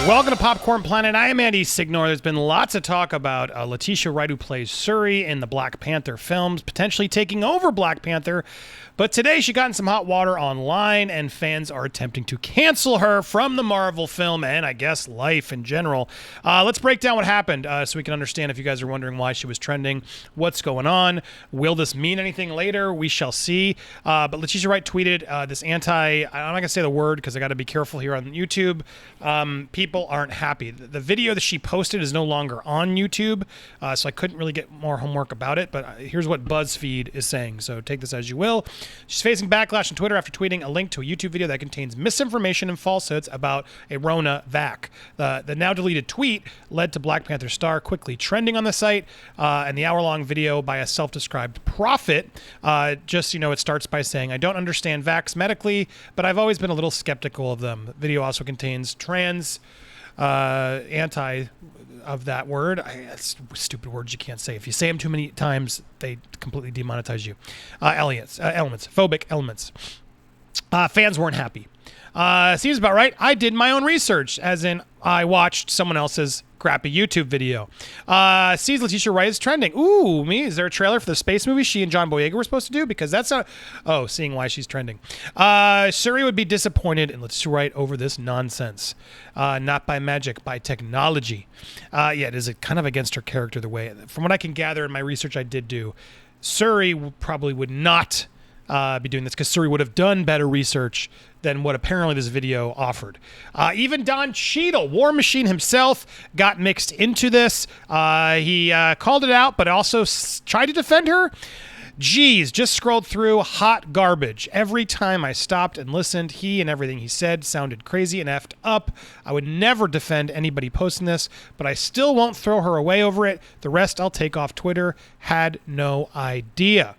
Welcome to Popcorn Planet. I am Andy Signor. There's been lots of talk about Letitia Wright, who plays Shuri in the Black Panther films, potentially taking over Black Panther. But today she got in some hot water online, and fans are attempting to cancel her from the Marvel film and, I guess, life in general. Let's break down what happened so we can understand, if you guys are wondering why she was trending, what's going on. Will this mean anything later? We shall see. But Letitia Wright tweeted this I'm not going to say the word because I got to be careful here on YouTube. People aren't happy. The video that she posted is no longer on YouTube, so I couldn't really get more homework about it, but here's what BuzzFeed is saying, so take this as you will. She's facing backlash on Twitter after tweeting a link to a YouTube video that contains misinformation and falsehoods about a Rona vac. The now deleted tweet led to Black Panther star quickly trending on the site, and the hour-long video by a self-described prophet, it starts by saying, "I don't understand vax medically, but I've always been a little skeptical of them." The video also contains anti of that word. It's stupid words you can't say. If you say them too many times, they completely demonetize you. Phobic elements. Fans weren't happy. Seems about right. I did my own research, as in I watched someone else's crappy YouTube video. Sees Letitia Wright is trending. Ooh, me. Is there a trailer for the space movie she and John Boyega were supposed to do? Because that's not... Oh, seeing why she's trending. Shuri would be disappointed in Letitia Wright over this nonsense. Not by magic, by technology. It is kind of against her character the way... From what I can gather in my research I did do, Shuri probably would not be doing this, because Shuri would have done better research than what apparently this video offered. Even Don Cheadle, War Machine himself, got mixed into this. He called it out, but also tried to defend her. Geez, just scrolled through hot garbage. Every time I stopped and listened, he and everything he said sounded crazy and effed up. I would never defend anybody posting this, but I still won't throw her away over it. The rest I'll take off Twitter. Had no idea.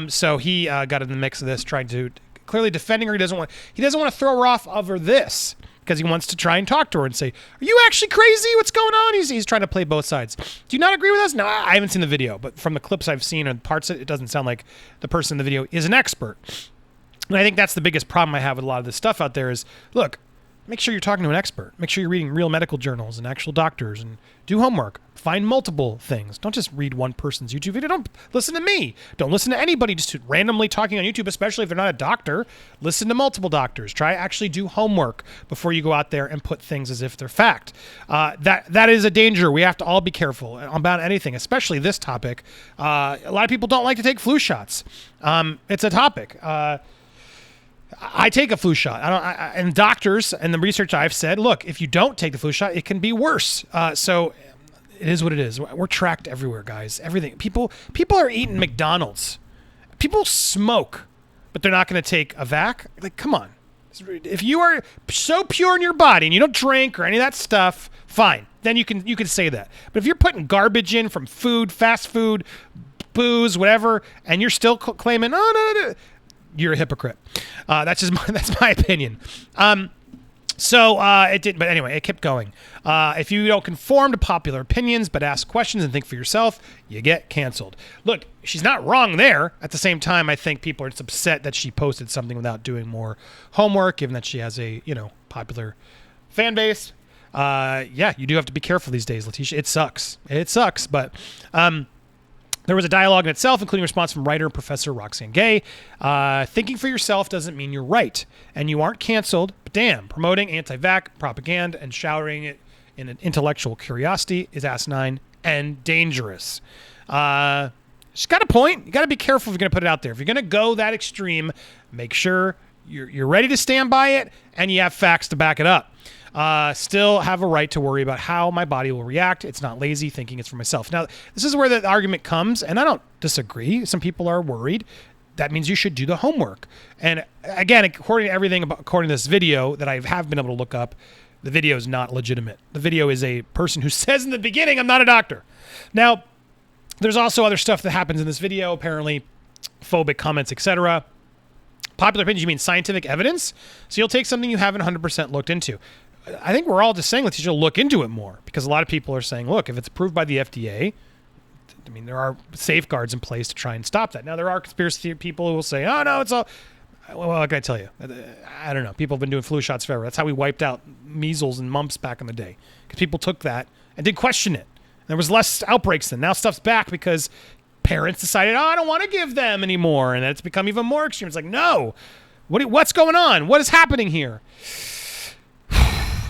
So he got in the mix of this, trying to clearly defending her. He doesn't want to throw her off over this, because he wants to try and talk to her and say, "Are you actually crazy? What's going on?" He's trying to play both sides. Do you not agree with us? No, I haven't seen the video, but from the clips I've seen and parts of it, it doesn't sound like the person in the video is an expert. And I think that's the biggest problem I have with a lot of this stuff out there is, look, make sure you're talking to an expert. Make sure you're reading real medical journals and actual doctors, and do homework. Find multiple things. Don't just read one person's YouTube video. Don't listen to me. Don't listen to anybody just randomly talking on YouTube, especially if they're not a doctor. Listen to multiple doctors. Try actually do homework before you go out there and put things as if they're fact. That is a danger. We have to all be careful about anything, especially this topic. A lot of people don't like to take flu shots. It's a topic. I take a flu shot. And doctors and the research I've said, look, if you don't take the flu shot, it can be worse. So it is what it is. We're tracked everywhere, guys. Everything. People are eating McDonald's. People smoke, but they're not going to take a vac. Like, come on. If you are so pure in your body and you don't drink or any of that stuff, fine. Then you can say that. But if you're putting garbage in from food, fast food, booze, whatever, and you're still claiming, oh no, you're a hypocrite. That's my opinion. It did, but anyway, it kept going. If you don't conform to popular opinions but ask questions and think for yourself, you get canceled. Look, she's not wrong there. At the same time, I think people are just upset that she posted something without doing more homework, given that she has a popular fan base. You do have to be careful these days, Letitia. It sucks, but there was a dialogue in itself, including a response from writer and professor Roxane Gay. Thinking for yourself doesn't mean you're right, and you aren't canceled, but damn, promoting anti-vax propaganda and showering it in an intellectual curiosity is asinine and dangerous. She's got a point. You got to be careful if you're going to put it out there. If you're going to go that extreme, make sure you're ready to stand by it and you have facts to back it up. Still have a right to worry about how my body will react. It's not lazy thinking it's for myself. Now, this is where the argument comes, and I don't disagree. Some people are worried. That means you should do the homework. And again, according to this video that I have been able to look up, the video is not legitimate. The video is a person who says in the beginning, "I'm not a doctor." Now, there's also other stuff that happens in this video, apparently phobic comments, etc. Popular opinions, you mean scientific evidence? So you'll take something you haven't 100% looked into. I think we're all just saying, Letitia, look into it more, because a lot of people are saying, look, if it's approved by the FDA, I mean, there are safeguards in place to try and stop that. Now, there are conspiracy people who will say, oh, no, it's all... what can I tell you? I don't know. People have been doing flu shots forever. That's how we wiped out measles and mumps back in the day, because people took that and didn't question it. There was less outbreaks then. Now stuff's back because parents decided, I don't want to give them anymore, and it's become even more extreme. It's like, no, what's going on? What is happening here?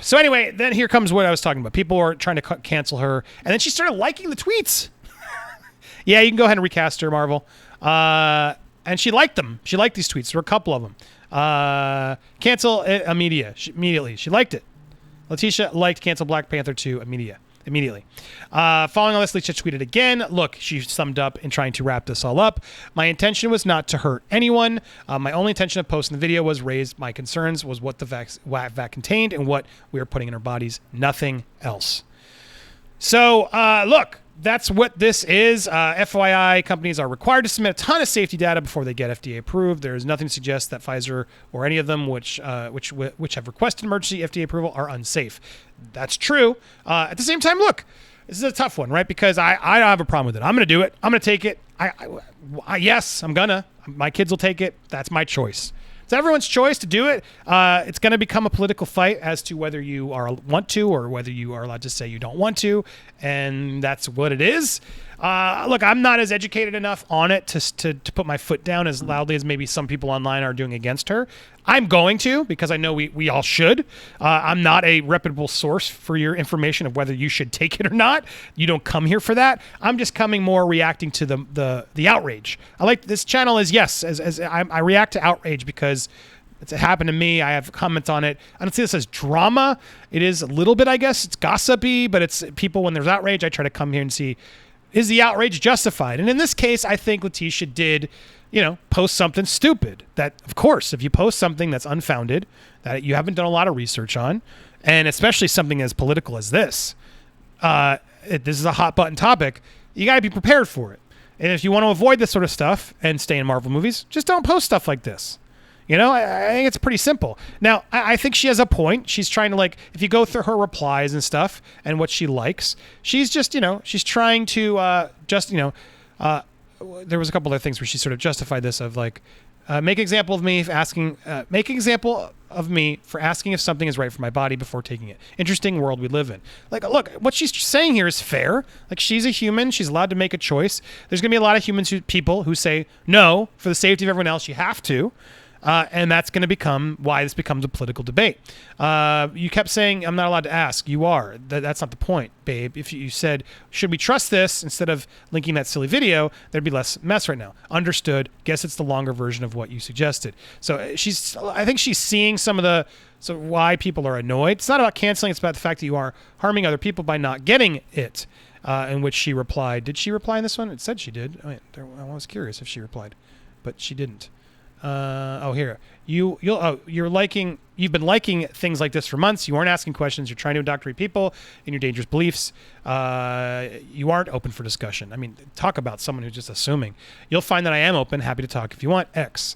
So anyway, then here comes what I was talking about. People were trying to cancel her, and then she started liking the tweets. Yeah, you can go ahead and recast her, Marvel. And she liked them. She liked these tweets. There were a couple of them. Cancel it immediately. She liked it. Letitia liked cancel Black Panther 2 immediately. Following on this, Letitia tweeted again. Look, she summed up in trying to wrap this all up. My intention was not to hurt anyone. My only intention of posting the video was raise my concerns, was what the vac contained and what we were putting in our bodies. Nothing else. So, look. That's what this is. FYI, companies are required to submit a ton of safety data before they get FDA approved. There is nothing to suggest that Pfizer or any of them, which have requested emergency FDA approval, are unsafe. That's true. At the same time, look, this is a tough one, right? Because I don't have a problem with it. I'm going to do it. I'm going to take it. Yes, I'm gonna. My kids will take it. That's my choice. It's everyone's choice to do it. It's going to become a political fight as to whether you want to or whether you are allowed to say you don't want to, and that's what it is. Look, I'm not as educated enough on it to put my foot down as loudly as maybe some people online are doing against her. I'm going to, because I know we all should. I'm not a reputable source for your information of whether you should take it or not. You don't come here for that. I'm just coming more reacting to the outrage. I like this channel as I react to outrage because it's happened to me. I have comments on it. I don't see this as drama. It is a little bit, I guess. It's gossipy, but it's people, when there's outrage, I try to come here and see, is the outrage justified? And in this case, I think Letitia did, post something stupid. That, of course, if you post something that's unfounded, that you haven't done a lot of research on, and especially something as political as this is a hot button topic, you got to be prepared for it. And if you want to avoid this sort of stuff and stay in Marvel movies, just don't post stuff like this. I think it's pretty simple. Now, I think she has a point. She's trying to, if you go through her replies and stuff and what she likes, she's just, she's trying to there was a couple other things where she sort of justified this of make an example of me for asking if something is right for my body before taking it. Interesting world we live in. Look, what she's saying here is fair. She's a human. She's allowed to make a choice. There's going to be a lot of people who say, no, for the safety of everyone else, you have to. And that's going to become why this becomes a political debate. You kept saying, I'm not allowed to ask. You are. That's not the point, babe. If you said, should we trust this, instead of linking that silly video, there'd be less mess right now. Understood. Guess it's the longer version of what you suggested. So I think she's seeing some of why people are annoyed. It's not about canceling. It's about the fact that you are harming other people by not getting it, in which she replied. Did she reply in this one? It said she did. I was curious if she replied, but she didn't. Here. You've been liking things like this for months. You aren't asking questions. You're trying to indoctrinate people in your dangerous beliefs. You aren't open for discussion. I mean, talk about someone who's just assuming. You'll find that I am open, happy to talk if you want. X.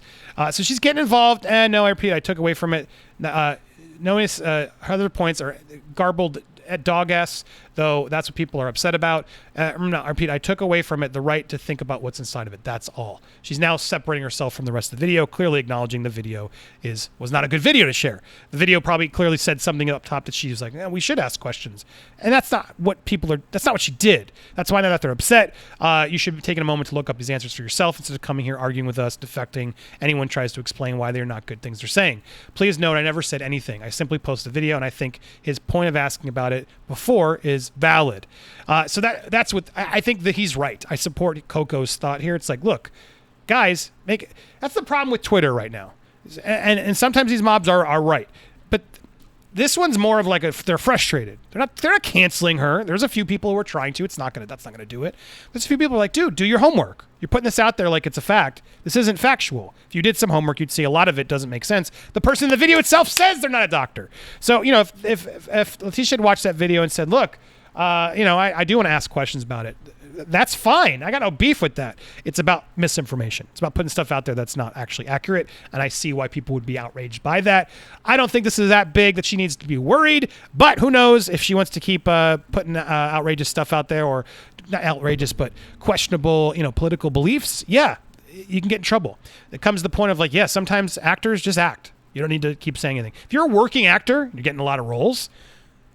So she's getting involved, and no, I repeat, I took away from it. Notice her other points are garbled at dog-ass, though that's what people are upset about. I repeat, I took away from it the right to think about what's inside of it. That's all. She's now separating herself from the rest of the video, clearly acknowledging the video was not a good video to share. The video probably clearly said something up top that she was like, we should ask questions. And that's not what that's not what she did. That's why now that they're upset, you should be taking a moment to look up these answers for yourself instead of coming here arguing with us, defecting. Anyone tries to explain why they're not good things they're saying. Please note, I never said anything. I simply posted a video, and I think his point of asking about it before is valid. So that's what I think that he's right. I support Coco's thought here. It's look, guys, that's the problem with Twitter right now. And sometimes these mobs are right. But this one's more of they're frustrated. They're not canceling her. There's a few people who are trying to. That's not gonna do it. There's a few people who are like, dude, do your homework. You're putting this out there like it's a fact. This isn't factual. If you did some homework, you'd see a lot of it doesn't make sense. The person in the video itself says they're not a doctor. So, if Letitia had watched that video and said, look, I do want to ask questions about it, that's fine. I got no beef with that. It's about misinformation. It's about putting stuff out there that's not actually accurate, and I see why people would be outraged by that. I don't think this is that big that she needs to be worried, but who knows if she wants to keep putting outrageous stuff out there, or not outrageous, but questionable, political beliefs. Yeah, you can get in trouble. It comes to the point of like, yeah, sometimes actors just act. You don't need to keep saying anything. If you're a working actor, you're getting a lot of roles,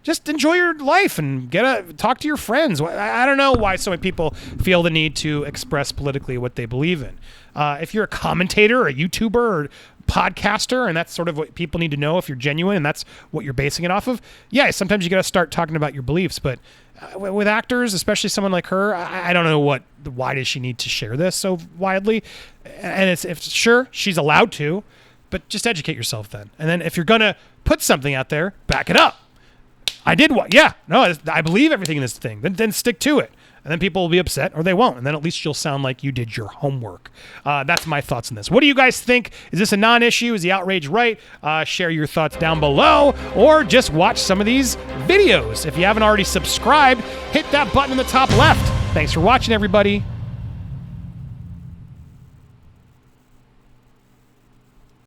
just enjoy your life and talk to your friends. I don't know why so many people feel the need to express politically what they believe in. If you're a commentator or a YouTuber or podcaster, and that's sort of what people need to know if you're genuine and that's what you're basing it off of, yeah, sometimes you got to start talking about your beliefs. But with actors, especially someone like her, I don't know why does she need to share this so widely? And if sure, she's allowed to, but just educate yourself then. And then if you're going to put something out there, back it up. I believe everything in this thing. Then stick to it. And then people will be upset or they won't. And then at least you'll sound like you did your homework. That's my thoughts on this. What do you guys think? Is this a non-issue? Is the outrage right? Share your thoughts down below or just watch some of these videos. If you haven't already subscribed, hit that button in the top left. Thanks for watching, everybody.